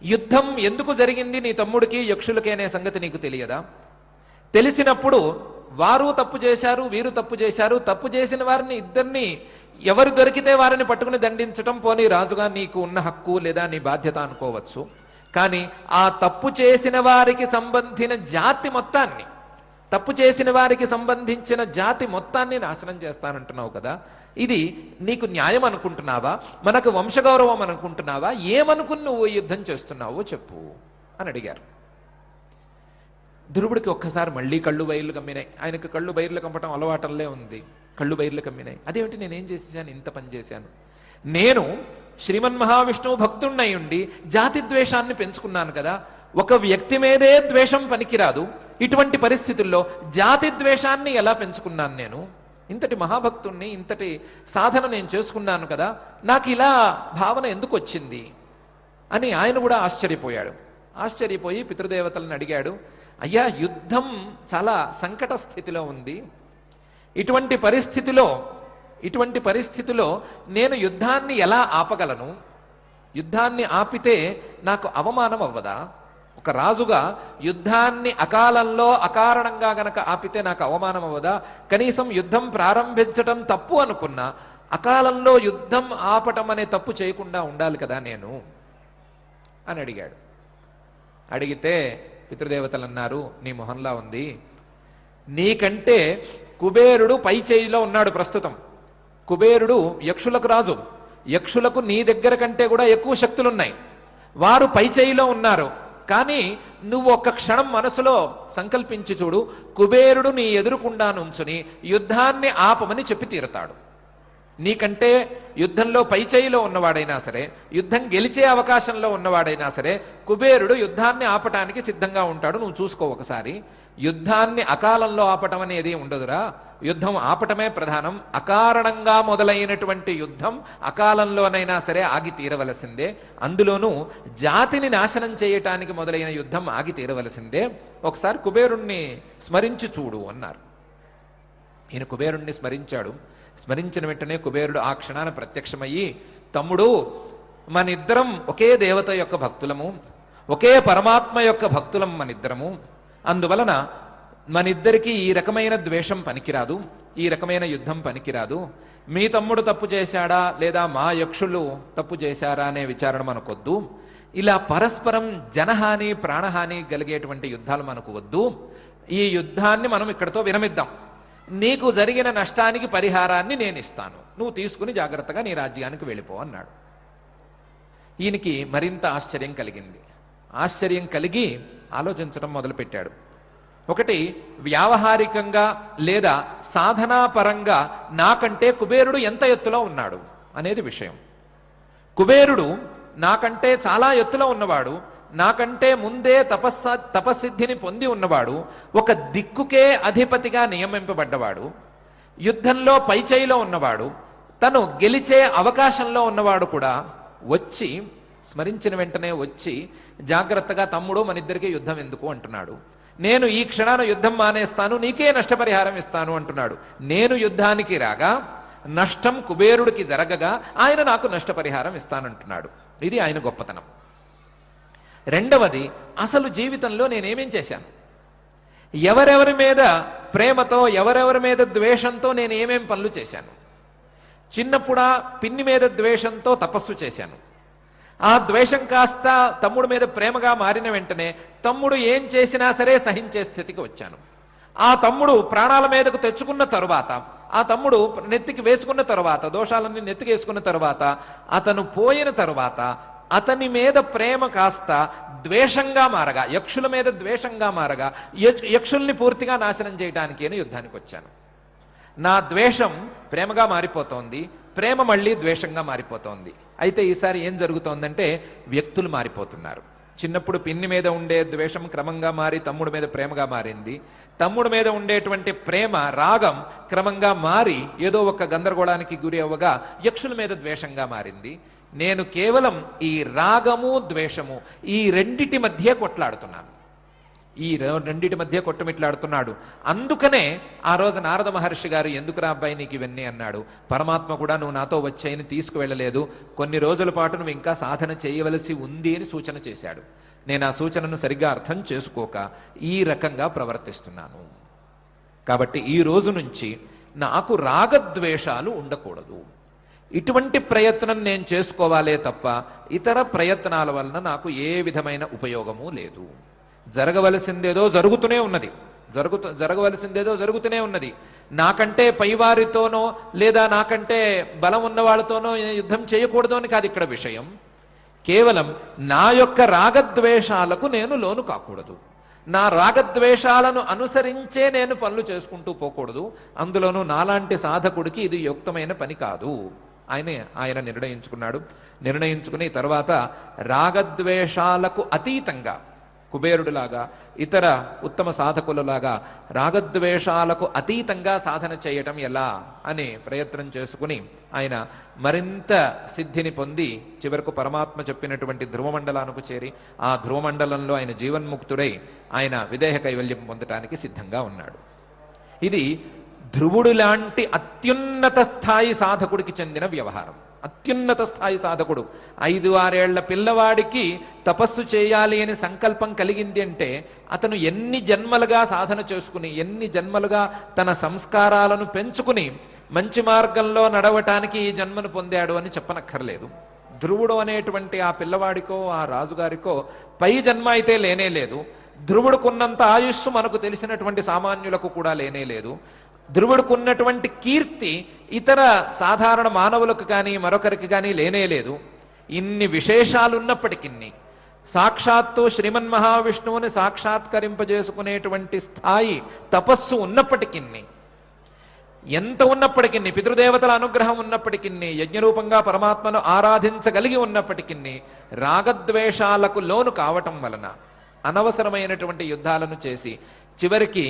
యుద్ధం ఎందుకు జరిగింది నీ తమ్ముడికి యక్షులకి అనే సంగతి నీకు తెలియదా? తెలిసినప్పుడు వారు తప్పు చేశారు, వీరు తప్పు చేశారు, తప్పు చేసిన వారిని ఇద్దరిని ఎవరు దొరికితే వారిని పట్టుకుని దండించటం పోనీ రాజుగా నీకు ఉన్న హక్కు లేదా నీ బాధ్యత అనుకోవచ్చు. కానీ ఆ తప్పు చేసిన వారికి సంబంధించిన జాతి మొత్తాన్ని, తప్పు చేసిన వారికి సంబంధించిన జాతి మొత్తాన్ని నాశనం చేస్తానంటున్నావు కదా, ఇది నీకు న్యాయం అనుకుంటున్నావా, మనకు వంశగౌరవం అనుకుంటున్నావా, ఏమనుకుని నువ్వు యుద్ధం చేస్తున్నావో చెప్పు అని అడిగారు. ధ్రువుడికి ఒక్కసారి మళ్ళీ కళ్ళు బయర్లు కమ్మినాయి. ఆయనకు కళ్ళు బయర్లు కమ్మటం అలవాటల్లే ఉంది. కళ్ళు బయర్లు కమ్మినాయి. అదేమిటి, నేనేం చేసేసాను, ఇంత పని చేశాను, నేను శ్రీమన్మహావిష్ణువు భక్తుణ్ణై ఉండి జాతి ద్వేషాన్ని పెంచుకున్నాను కదా, ఒక వ్యక్తి మీదే ద్వేషం పనికిరాదు, ఇటువంటి పరిస్థితుల్లో జాతి ద్వేషాన్ని ఎలా పెంచుకున్నాను నేను? ఇంతటి మహాభక్తుణ్ణి, ఇంతటి సాధన నేను చేసుకున్నాను కదా, నాకు ఇలా భావన ఎందుకు వచ్చింది అని ఆయన కూడా ఆశ్చర్యపోయాడు. ఆశ్చర్యపోయి పితృదేవతలను అడిగాడు, అయ్యా యుద్ధం చాలా సంకట స్థితిలో ఉంది, ఇటువంటి పరిస్థితిలో నేను యుద్ధాన్ని ఎలా ఆపగలను? యుద్ధాన్ని ఆపితే నాకు అవమానం అవ్వదా? ఒక రాజుగా యుద్ధాన్ని అకాలంలో అకారణంగా గనక ఆపితే నాకు అవమానం అవ్వదా? కనీసం యుద్ధం ప్రారంభించటం తప్పు అనుకున్నా అకాలంలో యుద్ధం ఆపటం అనే తప్పు చేయకుండా ఉండాలి కదా నేను అని అడిగాడు. అడిగితే పితృదేవతలు అన్నారు, నీ మొహంలా ఉంది, నీకంటే కుబేరుడు పై చేయిలో ఉన్నాడు ప్రస్తుతం. కుబేరుడు యక్షులకు రాజు, యక్షులకు నీ దగ్గర కంటే కూడా ఎక్కువ శక్తులున్నాయి, వారు పై చేయిలో ఉన్నారు. కానీ నువ్వు ఒక్క క్షణం మనసులో సంకల్పించి చూడు, కుబేరుడు నీ ఎదురుకుండా నుంచుని యుద్ధాన్ని ఆపమని చెప్పి తీరుతాడు. నీకంటే యుద్ధంలో పైచేయిలో ఉన్నవాడైనా సరే, యుద్ధం గెలిచే అవకాశంలో ఉన్నవాడైనా సరే కుబేరుడు యుద్ధాన్ని ఆపటానికి సిద్ధంగా ఉంటాడు. నువ్వు చూసుకో ఒకసారి. యుద్ధాన్ని అకాలంలో ఆపటం అనేది ఉండదురా, యుద్ధం ఆపటమే ప్రధానం. అకారణంగా మొదలైనటువంటి యుద్ధం అకాలంలోనైనా సరే ఆగి తీరవలసిందే. అందులోనూ జాతిని నాశనం చేయటానికి మొదలైన యుద్ధం ఆగి తీరవలసిందే. ఒకసారి కుబేరుణ్ణి స్మరించి చూడు అన్నారు. ఈయన కుబేరుణ్ణి స్మరించాడు. స్మరించిన వెంటనే కుబేరుడు ఆ క్షణాన ప్రత్యక్షమయ్యి, తమ్ముడు, మనిద్దరం ఒకే దేవత యొక్క భక్తులము, ఒకే పరమాత్మ యొక్క భక్తులం మనిద్దరము. అందువలన మనిద్దరికీ ఈ రకమైన ద్వేషం పనికిరాదు, ఈ రకమైన యుద్ధం పనికిరాదు. మీ తమ్ముడు తప్పు చేశాడా లేదా మా యక్షులు తప్పు చేశారా అనే విచారణ మనకొద్దు. ఇలా పరస్పరం జనహాని ప్రాణహాని కలిగేటువంటి యుద్ధాలు మనకు వద్దు. ఈ యుద్ధాన్ని మనం ఇక్కడితో విరమిద్దాం. నీకు జరిగిన నష్టానికి పరిహారాన్ని నేను ఇస్తాను, నువ్వు తీసుకుని జాగ్రత్తగా నీ రాజ్యానికి వెళ్ళిపో అన్నాడు. ఈయనకి మరింత ఆశ్చర్యం కలిగింది. ఆశ్చర్యం కలిగి ఆలోచించడం మొదలుపెట్టాడు. ఒకటి, వ్యావహారికంగా లేదా సాధనాపరంగా నాకంటే కుబేరుడు ఎంత ఎత్తులో ఉన్నాడు అనేది విషయం. కుబేరుడు నాకంటే చాలా ఎత్తులో ఉన్నవాడు, నాకంటే ముందే తపస్సిద్ధిని పొంది ఉన్నవాడు, ఒక దిక్కుకే అధిపతిగా నియమింపబడ్డవాడు, యుద్ధంలో పైచేయిలో ఉన్నవాడు, తను గెలిచే అవకాశంలో ఉన్నవాడు కూడా వచ్చి స్మరించిన వెంటనే వచ్చి జాగ్రత్తగా, తమ్ముడు మనిద్దరికీ యుద్ధం ఎందుకు అంటున్నాడు. నేను ఈ క్షణాన యుద్ధం మానేస్తాను, నీకే నష్టపరిహారం ఇస్తాను అంటున్నాడు. నేను యుద్ధానికి రాగా నష్టం కుబేరుడికి జరగగా ఆయన నాకు నష్టపరిహారం ఇస్తానంటున్నాడు. ఇది ఆయన గొప్పతనం. రెండవది, అసలు జీవితంలో నేనేమేం చేశాను, ఎవరెవరి మీద ప్రేమతో ఎవరెవరి మీద ద్వేషంతో నేను ఏమేం పనులు చేశాను. చిన్నప్పుడా పిన్ని మీద ద్వేషంతో తపస్సు చేశాను. ఆ ద్వేషం కాస్త తమ్ముడు మీద ప్రేమగా మారిన వెంటనే తమ్ముడు ఏం చేసినా సరే సహించే స్థితికి వచ్చాను. ఆ తమ్ముడు ప్రాణాల మీదకు తెచ్చుకున్న తరువాత, ఆ తమ్ముడు నెత్తికి వేసుకున్న తరువాత, దోషాలన్నీ నెత్తికి వేసుకున్న తరువాత, అతను పోయిన తరువాత అతని మీద ప్రేమ కాస్త ద్వేషంగా మారగా, యక్షుల మీద ద్వేషంగా మారగా, యక్షుల్ని పూర్తిగా నాశనం చేయడానికి అని యుద్ధానికి వచ్చాను. నా ద్వేషం ప్రేమగా మారిపోతోంది, ప్రేమ మళ్ళీ ద్వేషంగా మారిపోతోంది. అయితే ఈసారి ఏం జరుగుతోందంటే వ్యక్తులు మారిపోతున్నారు. చిన్నప్పుడు పిన్ని మీద ఉండే ద్వేషం క్రమంగా మారి తమ్ముడు మీద ప్రేమగా మారింది. తమ్ముడు మీద ఉండేటువంటి ప్రేమ రాగం క్రమంగా మారి ఏదో ఒక గందరగోళానికి గురి అవ్వగా యక్షుల మీద ద్వేషంగా మారింది. నేను కేవలం ఈ రాగము ద్వేషము ఈ రెండిటి మధ్య కొట్లాడుతున్నాను, ఈ రెండిటి మధ్య కొట్టుమిట్లాడుతున్నాడు. అందుకనే ఆ రోజు నారద మహర్షి గారు, ఎందుకురా అబ్బాయి నీకు ఇవన్నీ అన్నాడు. పరమాత్మ కూడా నువ్వు నాతో వచ్చాయని తీసుకువెళ్ళలేదు, కొన్ని రోజుల పాటు నువ్వు ఇంకా సాధన చేయవలసి ఉంది అని సూచన చేశాడు. నేను ఆ సూచనను సరిగ్గా అర్థం చేసుకోక ఈ రకంగా ప్రవర్తిస్తున్నాను. కాబట్టి ఈ రోజు నుంచి నాకు రాగద్వేషాలు ఉండకూడదు. ఇటువంటి ప్రయత్నం నేను చేసుకోవాలే తప్ప ఇతర ప్రయత్నాల వలన నాకు ఏ విధమైన ఉపయోగము లేదు. జరగవలసిందేదో జరుగుతూనే ఉన్నది, జరగవలసిందేదో జరుగుతూనే ఉన్నది. నాకంటే పైవారితోనో లేదా నాకంటే బలం ఉన్న వాళ్ళతోనో యుద్ధం చేయకూడదు అని కాదు ఇక్కడ విషయం. కేవలం నా యొక్క రాగద్వేషాలకు నేను లోను కాకూడదు, నా రాగద్వేషాలను అనుసరించే నేను పనులు చేసుకుంటూ పోకూడదు. అందులోనూ నాలాంటి సాధకుడికి ఇది యుక్తమైన పని కాదు ఆయన నిర్ణయించుకుని తర్వాత రాగద్వేషాలకు అతీతంగా కుబేరుడిలాగా ఇతర ఉత్తమ సాధకులలాగా రాగద్వేషాలకు అతీతంగా సాధన చేయటం ఎలా అని ప్రయత్నం చేసుకుని ఆయన మరింత సిద్ధిని పొంది చివరకు పరమాత్మ చెప్పినటువంటి ధ్రువమండలానికి చేరి ఆ ధ్రువమండలంలో ఆయన జీవన్ముక్తుడై ఆయన విదేహ కైవల్యం పొందటానికి సిద్ధంగా ఉన్నాడు. ఇది ధ్రువుడు లాంటి అత్యున్నత స్థాయి సాధకుడికి చెందిన వ్యవహారం. అత్యున్నత స్థాయి సాధకుడు. 5-6 ఏళ్ల పిల్లవాడికి తపస్సు చేయాలి అని సంకల్పం కలిగింది అంటే అతను ఎన్ని జన్మలుగా సాధన చేసుకుని, ఎన్ని జన్మలుగా తన సంస్కారాలను పెంచుకుని మంచి మార్గంలో నడవటానికి ఈ జన్మను పొందాడు అని చెప్పనక్కర్లేదు. ధ్రువుడు అనేటువంటి ఆ పిల్లవాడికో ఆ రాజుగారికో పై జన్మ అయితే లేనే లేదు. ధ్రువుడుకున్నంత ఆయుస్సు మనకు తెలిసినటువంటి సామాన్యులకు కూడా లేనే లేదు. ధ్రువుడుకున్నటువంటి కీర్తి ఇతర సాధారణ మానవులకు కానీ మరొకరికి కానీ లేనే లేదు. ఇన్ని విశేషాలున్నప్పటికీ, సాక్షాత్తు శ్రీమన్ మహావిష్ణువుని సాక్షాత్కరింపజేసుకునేటువంటి స్థాయి తపస్సు ఉన్నప్పటికీ, ఎంత ఉన్నప్పటికీ, పితృదేవతల అనుగ్రహం ఉన్నప్పటికీ, యజ్ఞరూపంగా పరమాత్మను ఆరాధించగలిగి ఉన్నప్పటికీ రాగద్వేషాలకు లోను కావటం వలన అనవసరమైనటువంటి యుద్ధాలను చేసి చివరికి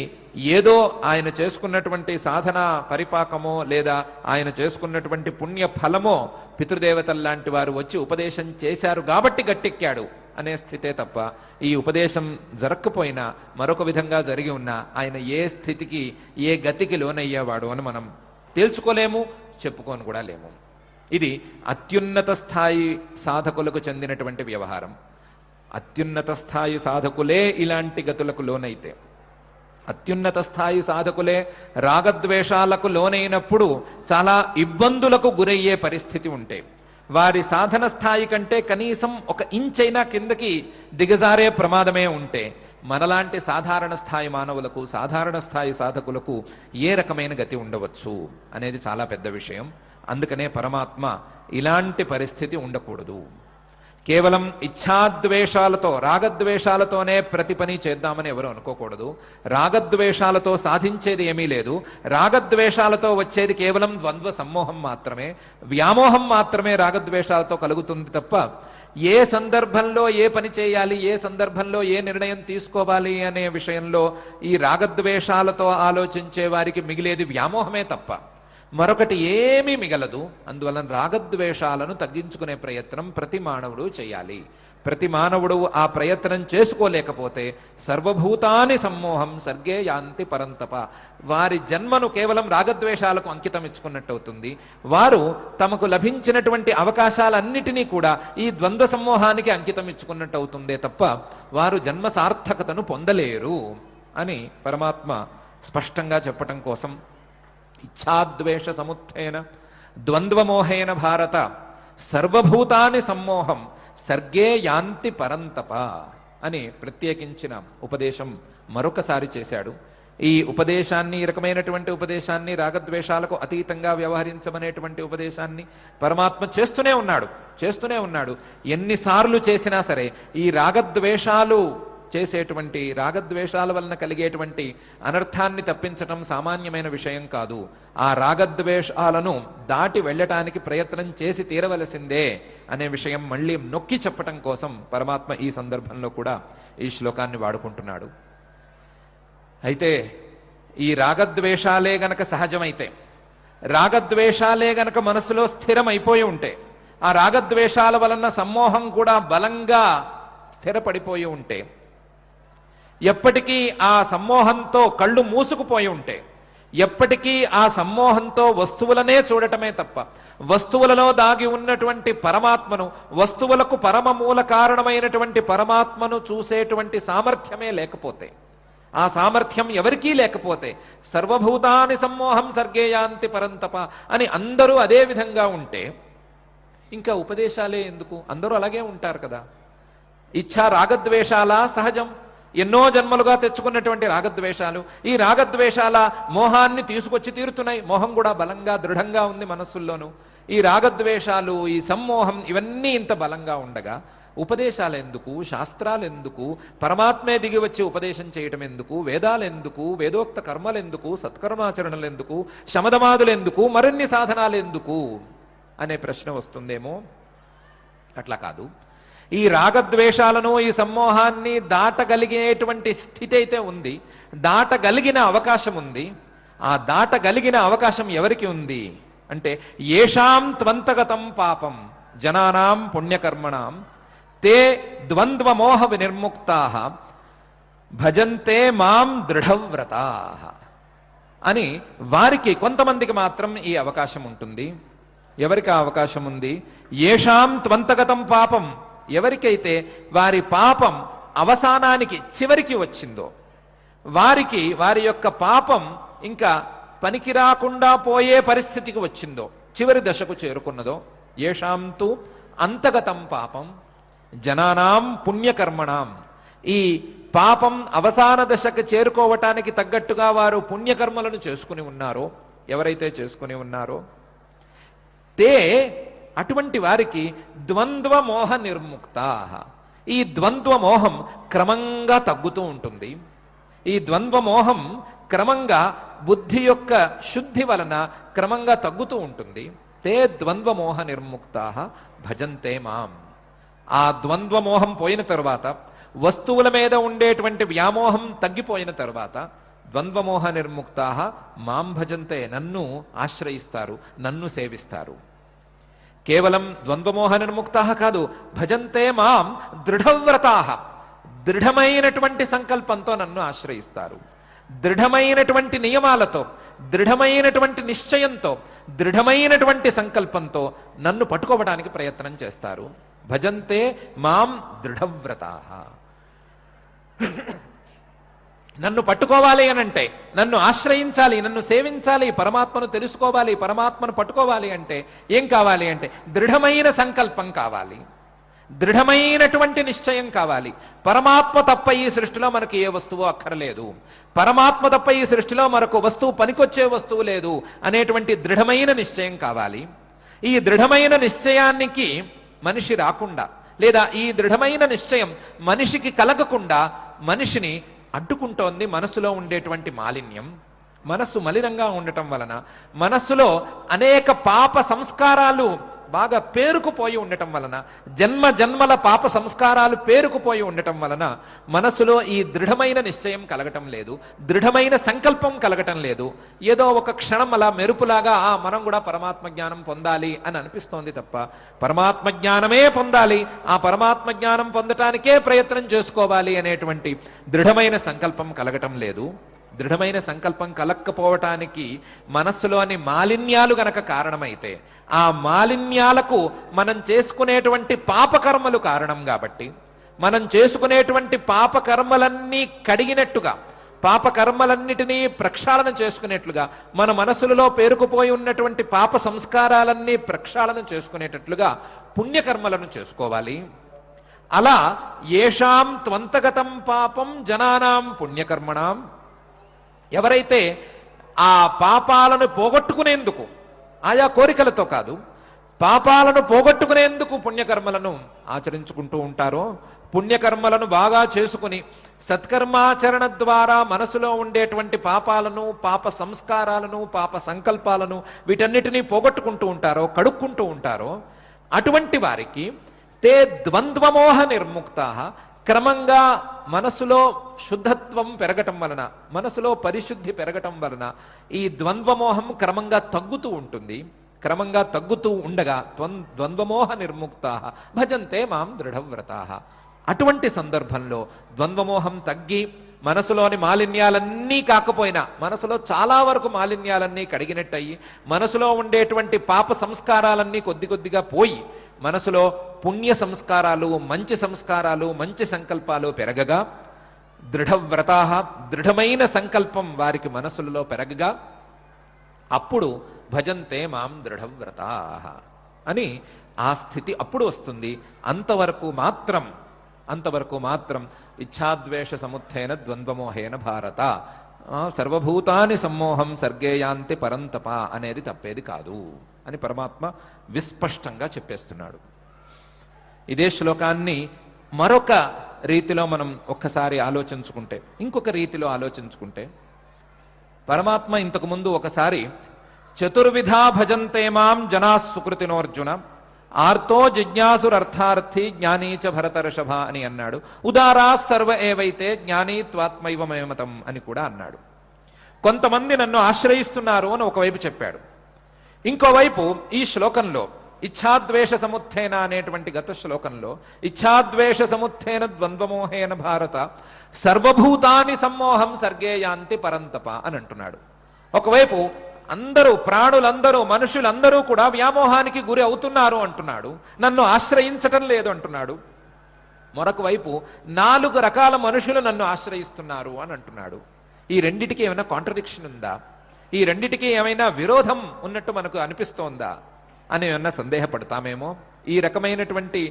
ఏదో ఆయన చేసుకున్నటువంటి సాధన పరిపాకమో లేదా ఆయన చేసుకున్నటువంటి పుణ్య ఫలమో పితృదేవతల్లాంటి వారు వచ్చి ఉపదేశం చేశారు కాబట్టి గట్టెక్కాడు అనే స్థితే తప్ప, ఈ ఉపదేశం జరగకపోయినా మరొక విధంగా జరిగి ఉన్నా ఆయన ఏ స్థితికి ఏ గతికి లోనయ్యేవాడు అని మనం తేల్చుకోలేము, చెప్పుకోను కూడా లేము. ఇది అత్యున్నత స్థాయి సాధకులకు చెందినటువంటి వ్యవహారం. అత్యున్నత స్థాయి సాధకులే ఇలాంటి గతులకు లోనైతే, అత్యున్నత స్థాయి సాధకులే రాగద్వేషాలకు లోనైనప్పుడు చాలా ఇబ్బందులకు గురయ్యే పరిస్థితి ఉంటే, వారి సాధన స్థాయి కంటే కనీసం 1 ఇంచైనా కిందకి దిగజారే ప్రమాదమే ఉంటే, మనలాంటి సాధారణ స్థాయి మానవులకు, సాధారణ స్థాయి సాధకులకు ఏ రకమైన గతి ఉండవచ్చు అనేది చాలా పెద్ద విషయం. అందుకనే పరమాత్మ ఇలాంటి పరిస్థితి ఉండకూడదు. కేవలం ఇచ్ఛాద్వేషాలతో, రాగద్వేషాలతోనే ప్రతి పని చేద్దామని ఎవరు అనుకోకూడదు. రాగద్వేషాలతో సాధించేది ఏమీ లేదు. రాగద్వేషాలతో వచ్చేది కేవలం ద్వంద్వ సమ్మోహం మాత్రమే, వ్యామోహం మాత్రమే రాగద్వేషాలతో కలుగుతుంది తప్ప ఏ సందర్భంలో ఏ పని చేయాలి, ఏ సందర్భంలో ఏ నిర్ణయం తీసుకోవాలి అనే విషయంలో ఈ రాగద్వేషాలతో ఆలోచించే వారికి మిగిలేది వ్యామోహమే తప్ప మరొకటి ఏమీ మిగలదు. అందువలన రాగద్వేషాలను తగ్గించుకునే ప్రయత్నం ప్రతి మానవుడు చేయాలి. ప్రతి మానవుడు ఆ ప్రయత్నం చేసుకోలేకపోతే సర్వభూతాని సమ్మోహం సర్గే యాంతి పరంతప, వారి జన్మను కేవలం రాగద్వేషాలకు అంకితం ఇచ్చుకున్నట్టు అవుతుంది. వారు తమకు లభించినటువంటి అవకాశాలన్నిటినీ కూడా ఈ ద్వంద్వ సమ్మోహానికి అంకితం ఇచ్చుకున్నట్టు అవుతుందే తప్ప వారు జన్మ సార్థకతను పొందలేరు అని పరమాత్మ స్పష్టంగా చెప్పటం కోసం ఇచ్ఛాద్వేష సముత్థేన ద్వంద్వమోహేన భారత సర్వభూతాని సమ్మోహం సర్గే యాంతి పరంతప అని ప్రత్యేకించిన ఉపదేశం మరొకసారి చేశాడు. ఈ ఉపదేశాన్ని, ఈ రకమైనటువంటి ఉపదేశాన్ని, రాగద్వేషాలకు అతీతంగా వ్యవహరించమనేటువంటి ఉపదేశాన్ని పరమాత్మ చేస్తూనే ఉన్నాడు. ఎన్నిసార్లు చేసినా సరే ఈ రాగద్వేషాలు చేసేటువంటి, రాగద్వేషాల వలన కలిగేటువంటి అనర్థాన్ని తప్పించటం సామాన్యమైన విషయం కాదు. ఆ రాగద్వేషాలను దాటి వెళ్ళటానికి ప్రయత్నం చేసి తీరవలసిందే అనే విషయం మళ్ళీ నొక్కి చెప్పటం కోసం పరమాత్మ ఈ సందర్భంలో కూడా ఈ శ్లోకాన్ని వాడుకుంటున్నాడు. అయితే ఈ రాగద్వేషాలే గనక సహజమైతే, రాగద్వేషాలే గనక మనసులో స్థిరమైపోయి ఉంటే, ఆ రాగద్వేషాల వలన సమ్మోహం కూడా బలంగా స్థిరపడిపోయి ఉంటే, ఎప్పటికీ ఆ సమ్మోహంతో కళ్ళు మూసుకుపోయి ఉంటే, ఎప్పటికీ ఆ సమ్మోహంతో వస్తువులనే చూడటమే తప్ప వస్తువులలో దాగి ఉన్నటువంటి పరమాత్మను, వస్తువులకు పరమ మూల కారణమైనటువంటి పరమాత్మను చూసేటువంటి సామర్థ్యమే లేకపోతే, ఆ సామర్థ్యం ఎవరికీ లేకపోతే, సర్వభూతాని సమ్మోహం సర్గేయాంతి పరంతప అని అందరూ అదే విధంగా ఉంటే ఇంకా ఉపదేశాలే ఎందుకు? అందరూ అలాగే ఉంటారు కదా. ఇచ్ఛా రాగద్వేషాల సహజం, ఎన్నో జన్మలుగా తెచ్చుకున్నటువంటి రాగద్వేషాలు, ఈ రాగద్వేషాల మోహాన్ని తీసుకొచ్చి తీరుతున్నాయి. మోహం కూడా బలంగా దృఢంగా ఉంది మనస్సుల్లోనూ. ఈ రాగద్వేషాలు, ఈ సమ్మోహం ఇవన్నీ ఇంత బలంగా ఉండగా ఉపదేశాలు ఎందుకు, శాస్త్రాలు ఎందుకు, పరమాత్మే దిగి వచ్చి ఉపదేశం చేయటం ఎందుకు, వేదాలు ఎందుకు, వేదోక్త కర్మలు ఎందుకు, సత్కర్మాచరణలు ఎందుకు, శమదమాదులు ఎందుకు, మరిన్ని సాధనాలు ఎందుకు అనే ప్రశ్న వస్తుందేమో. అట్లా కాదు. ఈ రాగద్వేషాలను, ఈ సమ్మోహాన్ని దాటగలిగేటువంటి స్థితి అయితే ఉంది, దాటగలిగిన అవకాశం ఉంది. ఆ దాటగలిగిన అవకాశం ఎవరికి ఉంది అంటే, ఏషాం త్వంతగతం పాపం జనానాం పుణ్యకర్మణాం తే ద్వంద్వమోహ వినిర్ముక్తాః భజంతే మాం దృఢవ్రతాః అని వారికి, కొంతమందికి మాత్రం ఈ అవకాశం ఉంటుంది. ఎవరికి ఆ అవకాశం ఉంది? ఏషాం త్వంతగతం పాపం, ఎవరికైతే వారి పాపం అవసానానికి చివరికి వచ్చిందో, వారికి వారి యొక్క పాపం ఇంకా పనికి రాకుండా పోయే పరిస్థితికి వచ్చిందో, చివరి దశకు చేరుకున్నదో, ఏషాంతు అంతగతం పాపం జనానాం పుణ్యకర్మణాం, ఈ పాపం అవసాన దశకు చేరుకోవటానికి తగ్గట్టుగా వారు పుణ్యకర్మలను చేసుకుని ఉన్నారో, ఎవరైతే చేసుకుని ఉన్నారో తే, అటువంటి వారికి ద్వంద్వ మోహ నిర్ముక్తా. ఈ ద్వంద్వ మోహం క్రమంగా తగ్గుతూ ఉంటుంది. ఈ ద్వంద్వ మోహం క్రమంగా బుద్ధి యొక్క శుద్ధి వలన క్రమంగా తగ్గుతూ ఉంటుంది. తే ద్వంద్వ మోహ నిర్ముక్తా భజంతే మాం. ఆ ద్వంద్వ మోహం పోయిన తరువాత, వస్తువుల మీద ఉండేటువంటి వ్యామోహం తగ్గిపోయిన తరువాత, ద్వంద్వమోహ నిర్ముక్తా మాం భజంతే, నన్ను ఆశ్రయిస్తారు, నన్ను సేవిస్తారు. కేవలం ద్వంద్వమోహ నిర్ముక్తా కాదు, భజంతే మాం దృఢవ్రతా, దృఢమైనటువంటి సంకల్పంతో నన్ను ఆశ్రయిస్తారు. దృఢమైనటువంటి నియమాలతో, దృఢమైనటువంటి నిశ్చయంతో, దృఢమైనటువంటి సంకల్పంతో నన్ను పట్టుకోవడానికి ప్రయత్నం చేస్తారు. భజంతే మాం దృఢవ్రతా. నన్ను పట్టుకోవాలి అనంటే, నన్ను ఆశ్రయించాలి, నన్ను సేవించాలి, పరమాత్మను తెలుసుకోవాలి, పరమాత్మను పట్టుకోవాలి అంటే ఏం కావాలి అంటే దృఢమైన సంకల్పం కావాలి, దృఢమైనటువంటి నిశ్చయం కావాలి. పరమాత్మ తప్ప ఈ సృష్టిలో మనకి ఏ వస్తువు అక్కర్లేదు, పరమాత్మ తప్ప ఈ సృష్టిలో మరొక వస్తువు పనికొచ్చే వస్తువు లేదు అనేటువంటి దృఢమైన నిశ్చయం కావాలి. ఈ దృఢమైన నిశ్చయానికి మనిషి రాకుండా, లేదా ఈ దృఢమైన నిశ్చయం మనిషికి కలగకుండా మనిషిని అడ్డుకుంటోంది మనసులో ఉండేటువంటి మాలిన్యం. మనస్సు మలినంగా ఉండటం వలన, మనస్సులో అనేక పాప సంస్కారాలు బాగా పేరుకుపోయి ఉండటం వలన, జన్మ జన్మల పాప సంస్కారాలు పేరుకుపోయి ఉండటం వలన మనసులో ఈ దృఢమైన నిశ్చయం కలగటం లేదు, దృఢమైన సంకల్పం కలగటం లేదు. ఏదో ఒక క్షణం అలా మెరుపులాగా మనం కూడా పరమాత్మ జ్ఞానం పొందాలి అని అనిపిస్తోంది తప్ప, పరమాత్మ జ్ఞానమే పొందాలి, ఆ పరమాత్మ జ్ఞానం పొందటానికే ప్రయత్నం చేసుకోవాలి అనేటువంటి దృఢమైన సంకల్పం కలగటం లేదు. దృఢమైన సంకల్పం కలక్కపోవటానికి మనస్సులోని మాలిన్యాలు గనక కారణమైతే, ఆ మాలిన్యాలకు మనం చేసుకునేటువంటి పాపకర్మలు కారణం కాబట్టి, మనం చేసుకునేటువంటి పాపకర్మలన్నీ కడిగినట్టుగా, పాపకర్మలన్నిటినీ ప్రక్షాళన చేసుకునేట్లుగా, మన మనసులలో పేరుకుపోయి ఉన్నటువంటి పాప సంస్కారాలన్నీ ప్రక్షాళన చేసుకునేటట్లుగా పుణ్యకర్మలను చేసుకోవాలి. అలా ఏషాం త్వంతగతం పాపం జనానాం పుణ్యకర్మణాం, ఎవరైతే ఆ పాపాలను పోగొట్టుకునేందుకు, ఆయా కోరికలతో కాదు, పాపాలను పోగొట్టుకునేందుకు పుణ్యకర్మలను ఆచరించుకుంటూ ఉంటారో, పుణ్యకర్మలను బాగా చేసుకుని సత్కర్మాచరణ ద్వారా మనసులో ఉండేటువంటి పాపాలను, పాప సంస్కారాలను, పాప సంకల్పాలను వీటన్నిటినీ పోగొట్టుకుంటూ ఉంటారో, కడుక్కుంటూ ఉంటారో, అటువంటి వారికి తే ద్వంద్వమోహ నిర్ముక్తా, క్రమంగా మనసులో శుద్ధత్వం పెరగటం వలన, మనసులో పరిశుద్ధి పెరగటం వలన ఈ ద్వంద్వమోహం క్రమంగా తగ్గుతూ ఉంటుంది. క్రమంగా తగ్గుతూ ఉండగా ద్వంద్వమోహ నిర్ముక్తా భజంతే మాం దృఢవ్రతా. అటువంటి సందర్భంలో ద్వంద్వమోహం తగ్గి మనసులోని మాలిన్యాలన్నీ కాకపోయినా, మనసులో చాలా వరకు మాలిన్యాలన్నీ కడిగినట్టయి, మనసులో ఉండేటువంటి పాప సంస్కారాలన్నీ కొద్ది కొద్దిగా పోయి, మనసులో పుణ్య సంస్కారాలు, మంచి సంస్కారాలు, మంచి సంకల్పాలు పెరగగా, దృఢవ్రతా, దృఢమైన సంకల్పం వారికి మనసులలో పెరగగా, అప్పుడు భజంతే మాం దృఢవ్రతా అని ఆ స్థితి అప్పుడు వస్తుంది. అంతవరకు మాత్రం ఇచ్ఛాద్వేష సముత్థేన ద్వంద్వమోహేన భారత, సర్వభూతాని సమ్మోహం సర్గేయాంతి పరంతప అనేది తప్పేది కాదు అని పరమాత్మ విస్పష్టంగా చెప్పేస్తున్నాడు. ఇదే శ్లోకాన్ని మరొక రీతిలో మనం ఒక్కసారి ఆలోచించుకుంటే, ఇంకొక రీతిలో ఆలోచించుకుంటే, పరమాత్మ ఇంతకుముందు ఒకసారి చతుర్విధా భజంతే మాం జనా సుకృతినోర్జున ఆర్తో జిజ్ఞాసురర్థార్థి జ్ఞానీచ భరతర్షభ అని అన్నాడు. ఉదారా సర్వ ఏవైతే జ్ఞానీ త్వాత్మైవ మేమతం అని కూడా అన్నాడు. కొంతమంది నన్ను ఆశ్రయిస్తున్నారు అని ఒకవైపు చెప్పాడు. ఇంకోవైపు ఈ శ్లోకంలో ఇచ్ఛాద్వేష సముత్థేన అనేటువంటి గత శ్లోకంలో ఇచ్ఛాద్వేష సముత్థేన ద్వంద్వమోహేన భారత సర్వభూతాని సమ్మోహం సర్గే యాంతి పరంతప అని అంటున్నాడు. ఒకవైపు అందరూ ప్రాణులందరూ మనుషులందరూ కూడా వ్యామోహానికి గురి అవుతున్నారు అంటున్నాడు. నన్ను ఆశ్రయించటం లేదు అంటున్నాడు. మరొక వైపు 4 రకాల మనుషులు నన్ను ఆశ్రయిస్తున్నారు అని అంటున్నాడు. ఈ రెండిటికి ఏమైనా కాంట్రడిక్షన్ ఉందా? ఈ రెండిటికి ఏమైనా విరోధం ఉన్నట్టు మనకు అనిపిస్తోందా అని ఏమన్నా సందేహపడతామేమో. ఈ రకమైనటువంటి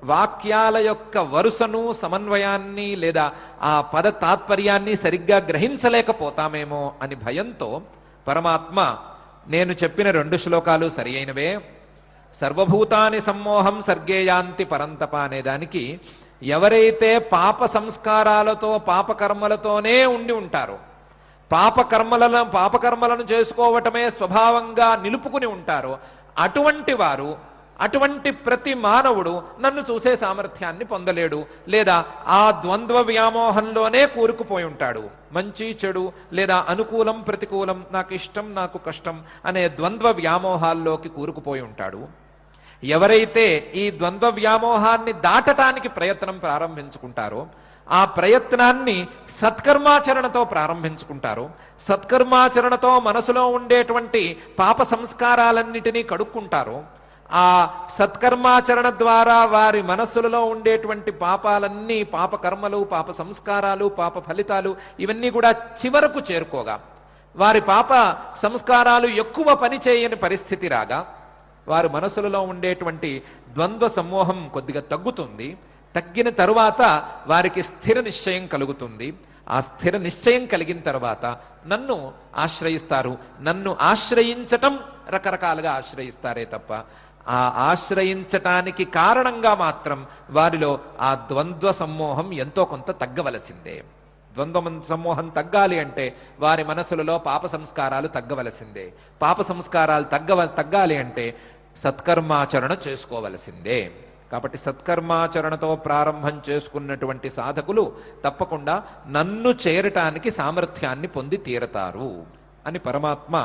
వాక్యాల యొక్క వరుసను, సమన్వయాన్ని లేదా ఆ పద తాత్పర్యాన్ని సరిగ్గా గ్రహించలేకపోతామేమో అని భయంతో పరమాత్మ నేను చెప్పిన 2 శ్లోకాలు సరి అయినవే, సర్వభూతాని సమ్మోహం సర్గేయాంతి పరంతప అనేదానికి ఎవరైతే పాప సంస్కారాలతో పాపకర్మలతోనే ఉండి ఉంటారో, పాపకర్మలను చేసుకోవటమే స్వభావంగా నిలుపుకుని ఉంటారో అటువంటి వారు, అటువంటి ప్రతి మానవుడు నన్ను చూసే సామర్థ్యాన్ని పొందలేడు, లేదా ఆ ద్వంద్వ వ్యామోహంలోనే కూరుకుపోయి ఉంటాడు. మంచి చెడు లేదా అనుకూలం ప్రతికూలం, నాకు ఇష్టం నాకు కష్టం అనే ద్వంద్వ వ్యామోహాల్లోకి కూరుకుపోయి ఉంటాడు. ఎవరైతే ఈ ద్వంద్వ వ్యామోహాన్ని దాటటానికి ప్రయత్నం ప్రారంభించుకుంటారో, ఆ ప్రయత్నాన్ని సత్కర్మాచరణతో ప్రారంభించుకుంటారు. సత్కర్మాచరణతో మనసులో ఉండేటువంటి పాప సంస్కారాలన్నిటినీ కడుక్కుంటారు. ఆ సత్కర్మాచరణ ద్వారా వారి మనస్సులలో ఉండేటువంటి పాపాలన్నీ, పాప కర్మలు, పాప సంస్కారాలు, పాప ఫలితాలు ఇవన్నీ కూడా చివరకు చేరుకోగా, వారి పాప సంస్కారాలు ఎక్కువ పని చేయని పరిస్థితి రాగా వారి మనసులలో ఉండేటువంటి ద్వంద్వ సమ్మోహం కొద్దిగా తగ్గుతుంది. తగ్గిన తరువాత వారికి స్థిర నిశ్చయం కలుగుతుంది. ఆ స్థిర నిశ్చయం కలిగిన తర్వాత నన్ను ఆశ్రయిస్తారు. నన్ను ఆశ్రయించటం రకరకాలుగా ఆశ్రయిస్తారే తప్ప ఆ ఆశ్రయించటానికి కారణంగా మాత్రం వారిలో ఆ ద్వంద్వ సమ్మోహం ఎంతో కొంత తగ్గవలసిందే. ద్వంద్వ సమ్మోహం తగ్గాలి అంటే వారి మనసులలో పాప సంస్కారాలు తగ్గవలసిందే. పాప సంస్కారాలు తగ్గాలి అంటే సత్కర్మాచరణ చేసుకోవలసిందే. కాబట్టి సత్కర్మాచరణతో ప్రారంభం చేసుకున్నటువంటి సాధకులు తప్పకుండా నన్ను చేరటానికి సామర్థ్యాన్ని పొంది తీరతారు అని పరమాత్మ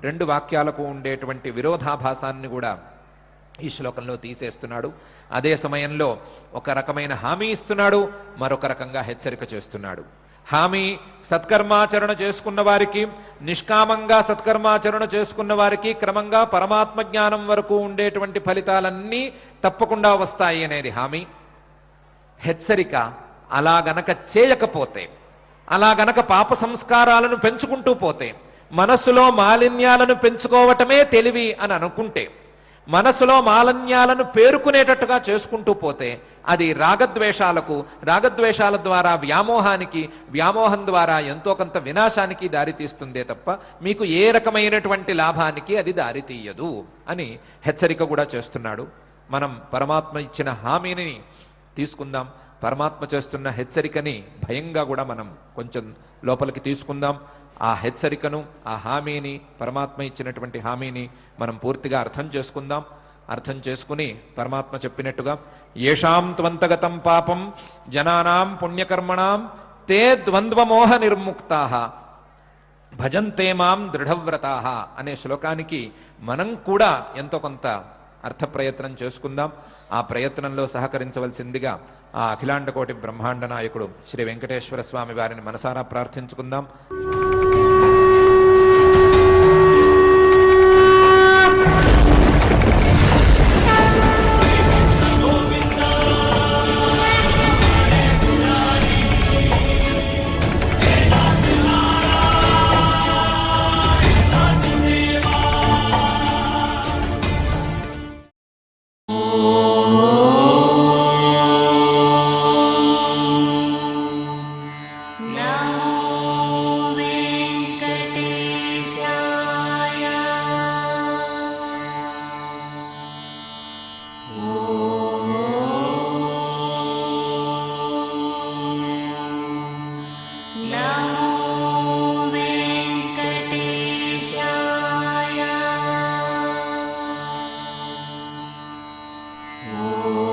2 వాక్యాలకు ఉండేటువంటి విరోధాభాసాన్ని కూడా ఈ శ్లోకంలో తీసేస్తున్నాడు. అదే సమయంలో ఒక రకమైన హామీ ఇస్తున్నాడు, మరొక రకంగా హెచ్చరిక చేస్తున్నాడు. హామీ సత్కర్మాచరణ చేసుకున్న వారికి, నిష్కామంగా సత్కర్మాచరణ చేసుకున్న వారికి క్రమంగా పరమాత్మ జ్ఞానం వరకు ఉండేటువంటి ఫలితాలన్నీ తప్పకుండా వస్తాయి అనేది హామీ. హెచ్చరిక అలా గనక చేయకపోతే, అలా గనక పాప సంస్కారాలను పెంచుకుంటూ పోతే, మనస్సులో మాలిన్యాలను పెంచుకోవటమే తెలివి అని అనుకుంటే, మనసులో మాలిన్యాలను పేరుకునేటట్టుగా చేసుకుంటూ పోతే అది రాగద్వేషాల ద్వారా వ్యామోహానికి, వ్యామోహం ద్వారా ఎంతో కొంత వినాశానికి దారితీస్తుందే తప్ప మీకు ఏ రకమైనటువంటి లాభానికి అది దారితీయదు అని హెచ్చరిక కూడా చేస్తున్నాడు. మనం పరమాత్మ ఇచ్చిన హామీని తీసుకుందాం. పరమాత్మ చేస్తున్న హెచ్చరికని భయంగా కూడా మనం కొంచెం లోపలికి తీసుకుందాం. ఆ హెచ్చరికను, ఆ హామీని, పరమాత్మ ఇచ్చినటువంటి హామీని మనం పూర్తిగా అర్థం చేసుకుందాం. అర్థం చేసుకుని పరమాత్మ చెప్పినట్టుగా ఏషాం త్వంతగతం పాపం జనానాం పుణ్యకర్మణాం తే ద్వంద్వమోహ నిర్ముక్తాః భజంతే మాం దృఢవ్రతాః అనే శ్లోకానికి మనం కూడా ఎంతో కొంత అర్థ ప్రయత్నం చేసుకుందాం. ఆ ప్రయత్నంలో సహకరించవలసిందిగా ఆ అఖిలాండకోటి బ్రహ్మాండ నాయకుడు శ్రీ వెంకటేశ్వర స్వామి వారిని మనసారా ప్రార్థించుకుందాం. Oh